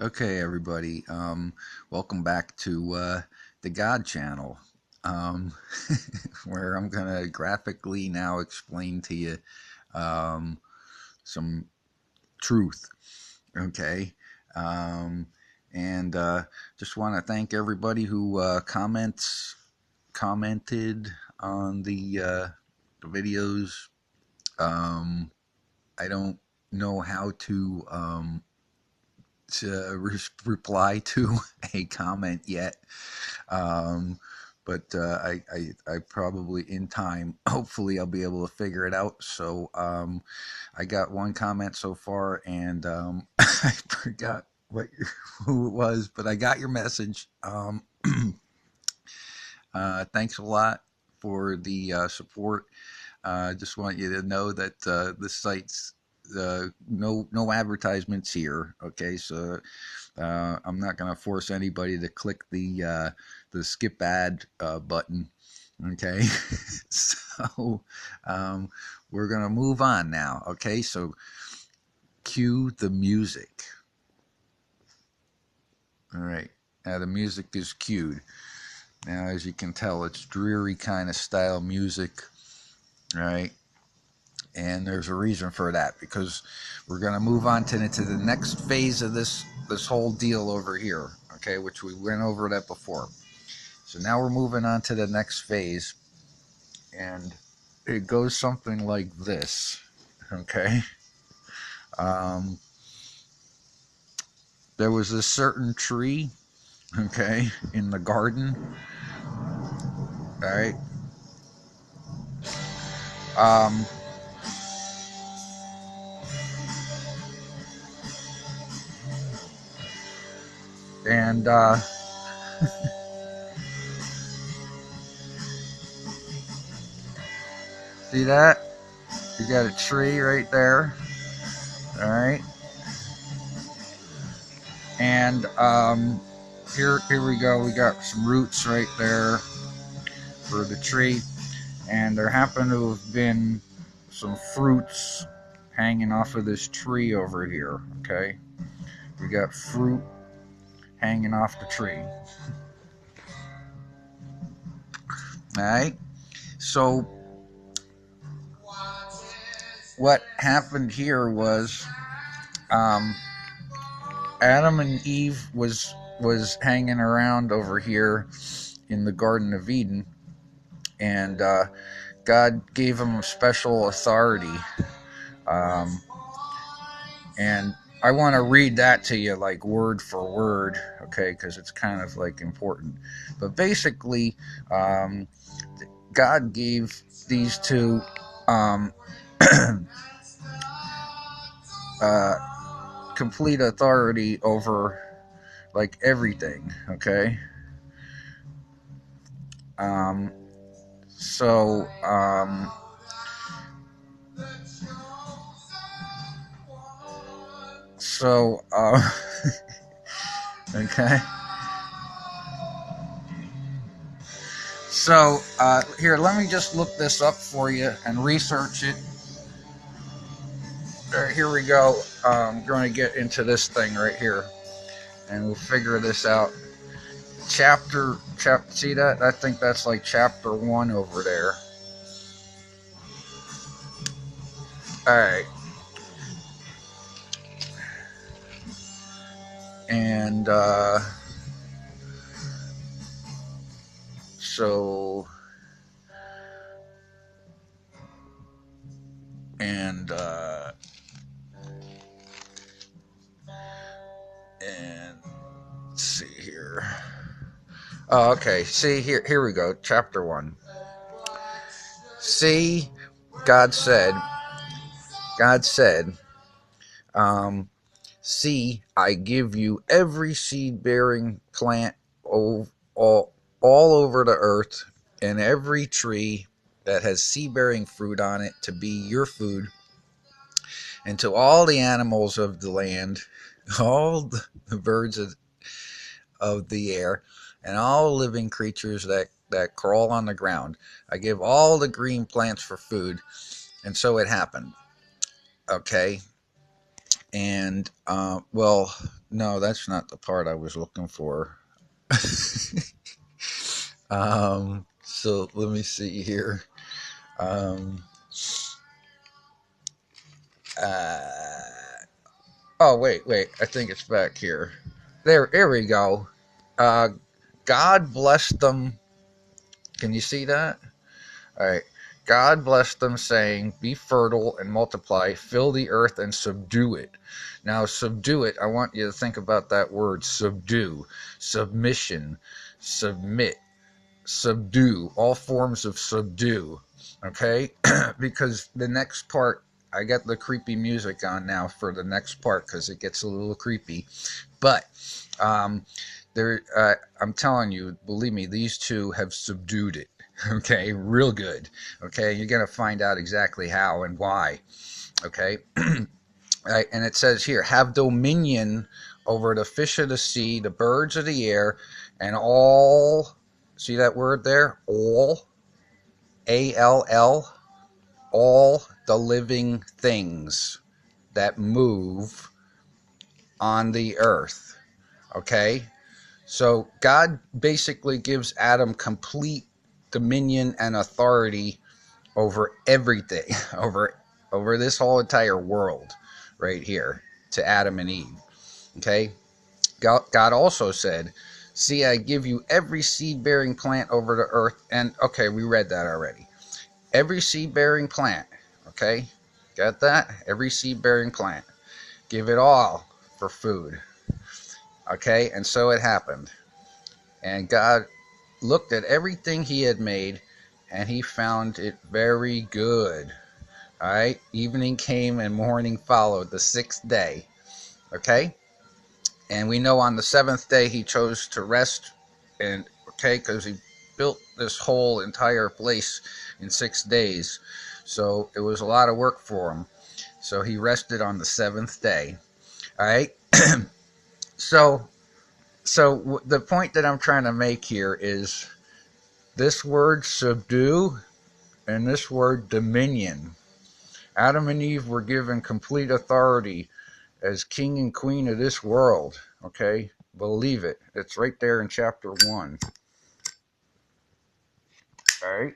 Okay, everybody. Welcome back to the God Channel, um, where I'm gonna graphically now explain to you um, some truth. Okay, um, and just want to thank everybody who commented on the videos. I don't know how to reply to a comment yet. Um, but I probably in time, hopefully, I'll be able to figure it out. So I got one comment so far, and I forgot who it was, but I got your message. Thanks a lot for the support. I just want you to know that this site's no advertisements here. Okay, so I'm not going to force anybody to click the skip ad button. Okay, so um, we're going to move on now. Okay, so cue the music. All right, now the music is cued. Now, as you can tell, it's dreary kind of style music. All right, and there's a reason for that because we're going to move on to the next phase of this whole deal over here. Okay, which we went over that before. So now we're moving on to the next phase, and it goes something like this. Okay. Um, there was a certain tree, okay, in the garden. All right. Um, and see that? You got a tree right there. All right. And here we go. We got some roots right there for the tree, and there happen to have been some fruits hanging off of this tree over here. Okay, we got fruit hanging off the tree. All right. So what happened here was um, Adam and Eve was hanging around over here in the Garden of Eden, and God gave them special authority. Um, and I want to read that to you like word for word, okay, because it's kind of like important. But basically, um, God gave these two um, uh, complete authority over like everything, okay? Um, so, so, okay. So, here, let me just look this up for you and research it. Here we go. I'm going to get into this thing right here, and we'll figure this out. See that? I think that's like chapter 1 over there. All right, and so and and let's see here. Oh, okay. See here we go. Chapter 1. See, God said, God said, um, see, I give you every seed-bearing plant all over the earth, and every tree that has seed-bearing fruit on it to be your food, and to all the animals of the land, all the birds of the air, and all living creatures that crawl on the ground. I give all the green plants for food. And so it happened. Okay. And, well, No, that's not the part I was looking for. So let me see here. Um, uh, oh, wait. I think it's back here. There we go. Uh, God blessed them. Can you see that? All right. God blessed them, saying, "Be fertile and multiply, fill the earth and subdue it." Now, subdue it, I want you to think about that word subdue, submission, submit, subdue, all forms of subdue. Okay? Because the next part, I got the creepy music on now for the next part because it gets a little creepy. But um, I'm telling you, believe me, these two have subdued it. Okay, real good. Okay, you're gonna find out exactly how and why. Okay, right, and it says here, have dominion over the fish of the sea, the birds of the air, and all. See that word there? All. ALL. All the living things that move on the earth. Okay, so God basically gives Adam complete dominion and authority over everything, over this whole entire world right here to Adam and Eve. Okay? God also said, "See, I give you every seed-bearing plant over the earth." And okay, we read that already. Every seed-bearing plant, okay? Got that? Every seed-bearing plant. Give it all for food. Okay? And so it happened. And God looked at everything he had made, and he found it very good. All right? Evening came and morning followed, the sixth day. Okay? And we know on the seventh day he chose to rest, and okay, because he built this whole entire place in 6 days. So it was a lot of work for him. So he rested on the seventh day. All right? So the point that I'm trying to make here is this word subdue and this word dominion. Adam and Eve were given complete authority as king and queen of this world. Okay? Believe it. It's right there in chapter 1. All right?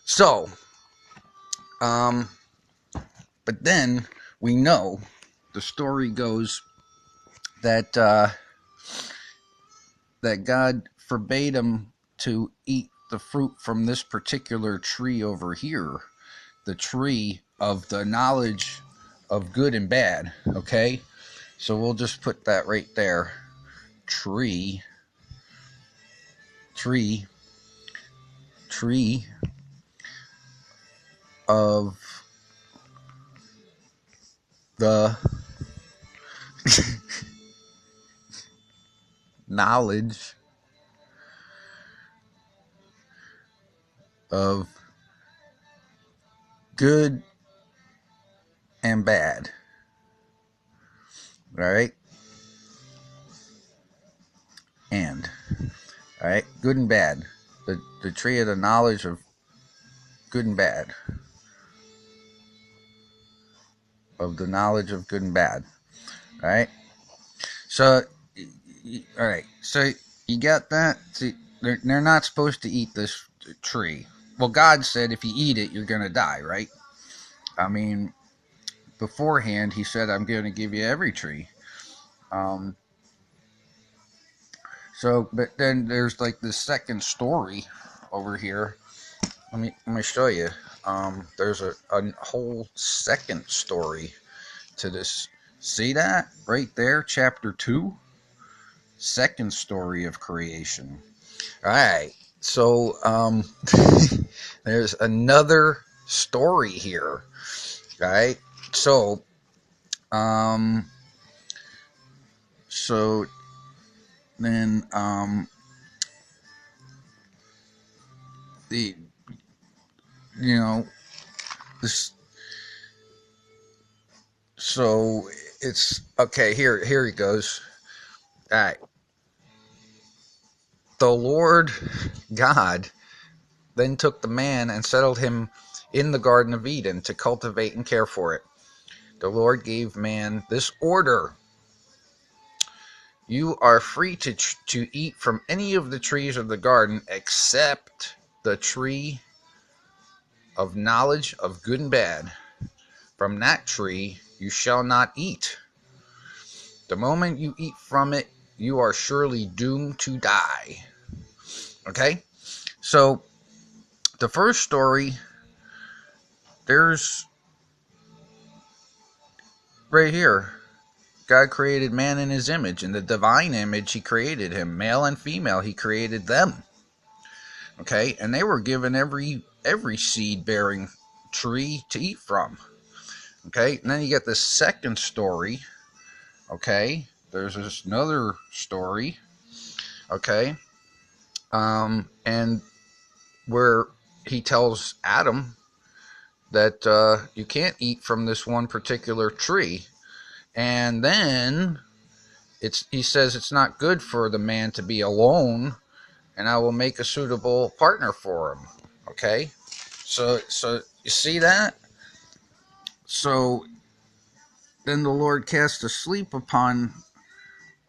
So, but then we know the story goes that that God forbade him to eat the fruit from this particular tree over here, the tree of the knowledge of good and bad. Okay? So we'll just put that right there. Tree of the knowledge of good and bad. All right? And, all right? Good and bad. The tree of the knowledge of good and bad. Of the knowledge of good and bad. All right? So, all right. So, you got that? See, they're not supposed to eat this tree. Well, God said if you eat it, you're going to die, right? I mean, beforehand, he said, I'm going to give you every tree. So, but then there's like this second story over here. Let me show you. There's a whole second story to this. See that right there, chapter 2, second story of creation. All right. So, there's another story here. All right. So, so then, the, you know, this, so it's okay. Here he goes. All right. The Lord God then took the man and settled him in the Garden of Eden to cultivate and care for it. the Lord gave man this order: you are free to eat from any of the trees of the garden except the tree of knowledge of good and bad. From that tree you shall not eat. The moment you eat from it, you are surely doomed to die. Okay? So, the first story, there's right here. God created man in his image. In the divine image, he created him. Male and female, he created them. Okay? And they were given every seed-bearing tree to eat from. Okay? And then you get the second story. Okay? There's this another story. Okay? And where he tells Adam that you can't eat from this one particular tree. And then he says it's not good for the man to be alone, and I will make a suitable partner for him. Okay? So you see that? So then the Lord cast a sleep upon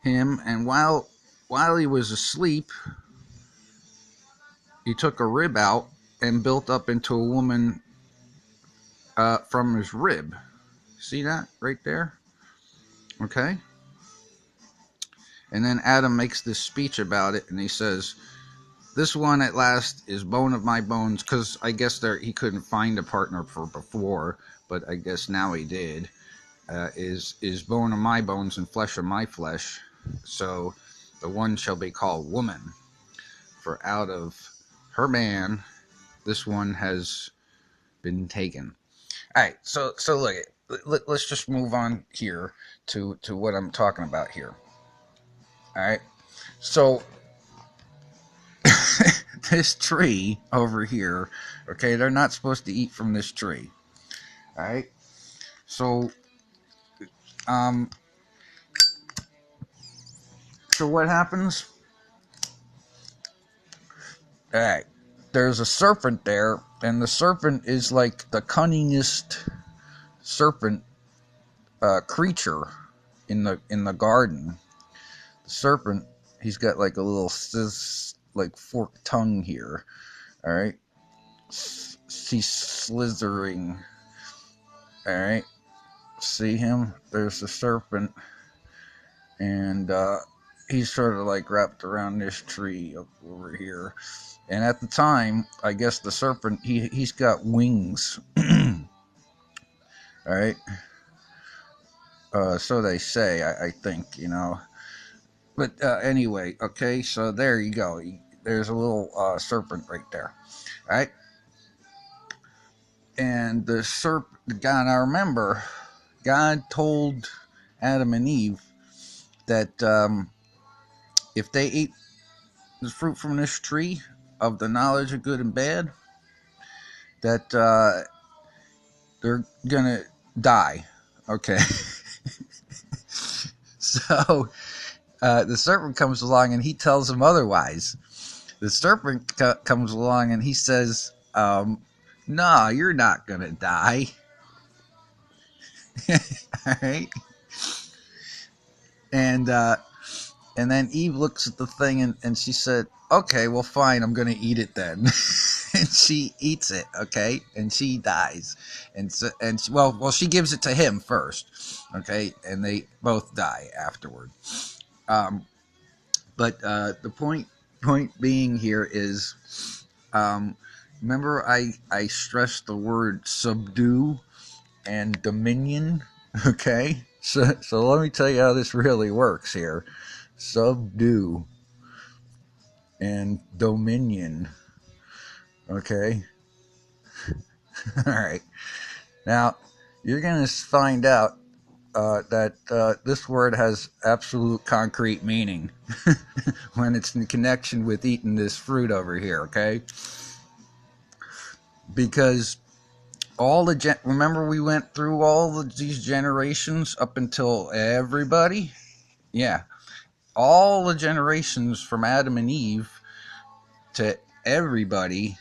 him, and while he was asleep, he took a rib out and built up into a woman from his rib. See that right there? Okay? And then Adam makes this speech about it, and he says, this one at last is bone of my bones, because I guess he couldn't find a partner for before, but I guess now he did, is bone of my bones and flesh of my flesh. So the one shall be called woman, for out of her man this one has been taken. All right, so look, let's just move on here to what I'm talking about here. All right, so this tree over here, okay, they're not supposed to eat from this tree. All right, so what happens? All right, there's a serpent there, and the serpent is like the cunningest serpent creature in the garden. The serpent, he's got like a little like forked tongue here. All right, he's slithering. All right, see him? There's the serpent, and he's sort of like wrapped around this tree over here. And at the time, I guess the serpent, he's got wings. All right. So they say, I think, But anyway, okay, so there you go. There's a little serpent right there. All right. And the serpent, God, I remember, God told Adam and Eve that if they ate the fruit from this tree of the knowledge of good and bad, that they're gonna die. Okay. So the serpent comes along and he tells them otherwise. The serpent comes along and he says, no, you're not gonna die. All right. And then Eve looks at the thing and she said, okay, well, fine, I'm going to eat it then. And she eats it, okay, and she dies. And she gives it to him first, okay, and they both die afterward. But the point being here is, remember I stressed the word subdue and dominion, okay? So let me tell you how this really works here. Subdue and dominion. Okay? All right. Now, you're going to find out that this word has absolute concrete meaning when it's in connection with eating this fruit over here, okay? Because remember we went through all these generations up until everybody? Yeah. All the generations from Adam and Eve to everybody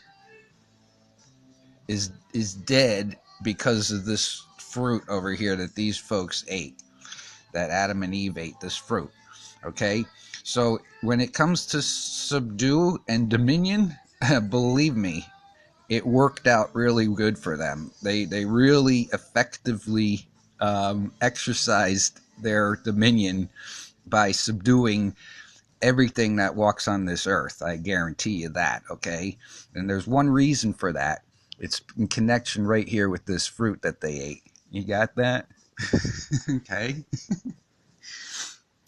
is dead because of this fruit over here that these folks ate, that Adam and Eve ate, this fruit. Okay? So when it comes to subdue and dominion, believe me, it worked out really good for them. They really effectively exercised their dominion by subduing everything that walks on this earth. I guarantee you that, okay? And there's one reason for that. It's in connection right here with this fruit that they ate. You got that? Okay.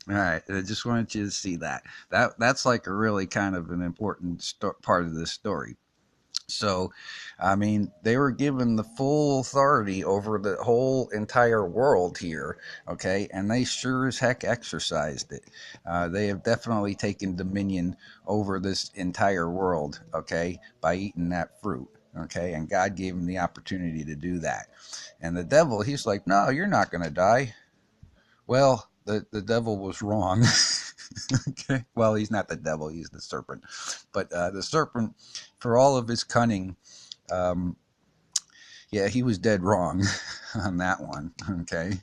All right. I just wanted you to see that. That's like a really kind of an important part of this story. So, I mean, they were given the full authority over the whole entire world here, okay? And they sure as heck exercised it. They have definitely taken dominion over this entire world, okay, by eating that fruit, okay? And God gave them the opportunity to do that. And the devil, he's like, no, you're not going to die. Well, the devil was wrong. Okay. Well, he's not the devil, he's the serpent. But the serpent, for all of his cunning, yeah, he was dead wrong on that one. Okay.